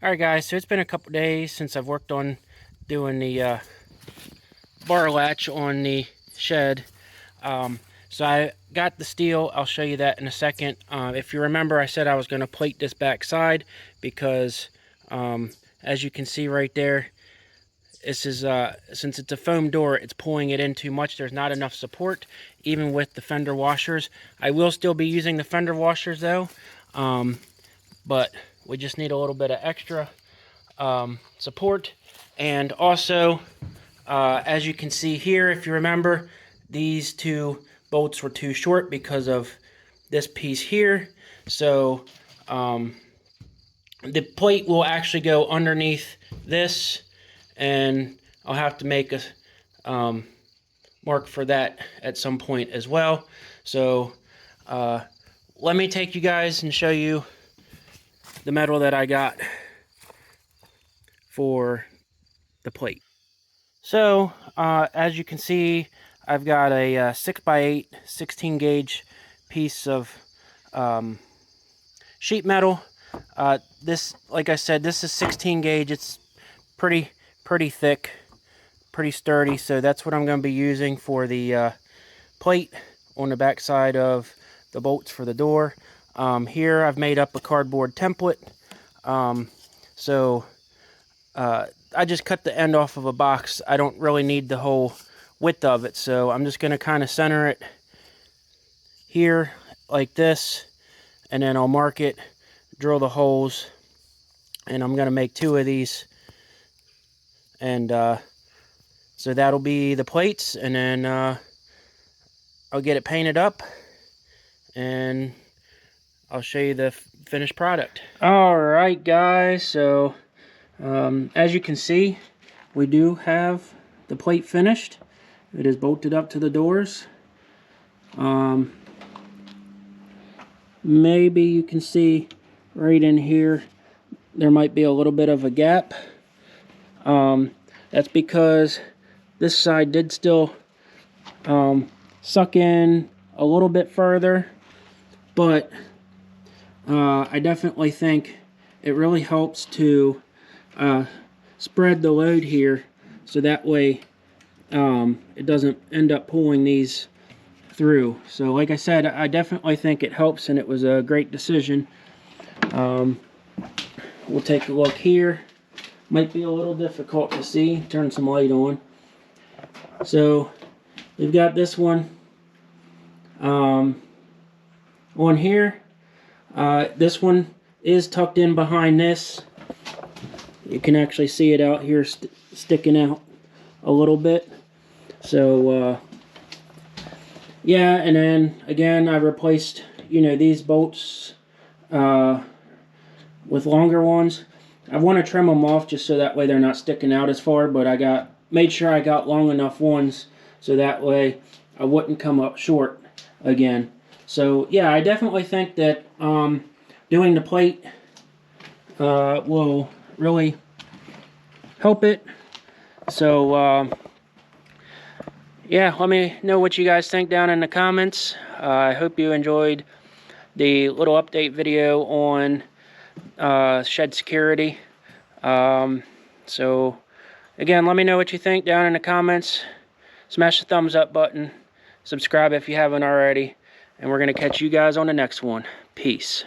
Alright guys, so it's been a couple days since I've worked on doing the bar latch on the shed. So I got the steel. I'll show you that in a second. If you remember, I said I was going to plate this back side because as you can see right there, this is since it's a foam door, it's pulling it in too much. There's not enough support even with the fender washers. I will still be using the fender washers though, but we just need a little bit of extra support. And also, as you can see here, if you remember, these two bolts were too short because of this piece here. So the plate will actually go underneath this, and I'll have to make a mark for that at some point as well. So let me take you guys and show you the metal that I got for the plate. So as you can see, I've got a 6x8 16 gauge piece of sheet metal. This, like I said, this is 16 gauge. It's pretty thick, pretty sturdy. So that's what I'm going to be using for the plate on the back side of the bolts for the door. Here I've made up a cardboard template. I just cut the end off of a box. I don't really need the whole width of it, so I'm just going to kind of center it here like this, and then I'll mark it, drill the holes, and I'm going to make 2 of these, and so that'll be the plates, and then I'll get it painted up and I'll show you the finished product. Alright guys, so as you can see, we do have the plate finished. It is bolted up to the doors. Maybe you can see right in here there might be a little bit of a gap. That's because this side did still suck in a little bit further, but I definitely think it really helps to spread the load here, so that way it doesn't end up pulling these through. So like I said, I definitely think it helps, and it was a great decision. We'll take a look here. Might be a little difficult to see. Turn some light on. So we've got this one on here. This one is tucked in behind this. You can actually see it out here sticking out a little bit. So yeah, and then again I replaced, you know, these bolts with longer ones. I want to trim them off just so that way they're not sticking out as far, but I made sure I got long enough ones so that way I wouldn't come up short again. So yeah, I definitely think that doing the plate will really help it. So yeah, let me know what you guys think down in the comments. I hope you enjoyed the little update video on shed security. So again, let me know what you think down in the comments. Smash the thumbs up button, subscribe if you haven't already, and we're going to catch you guys on the next one. Peace.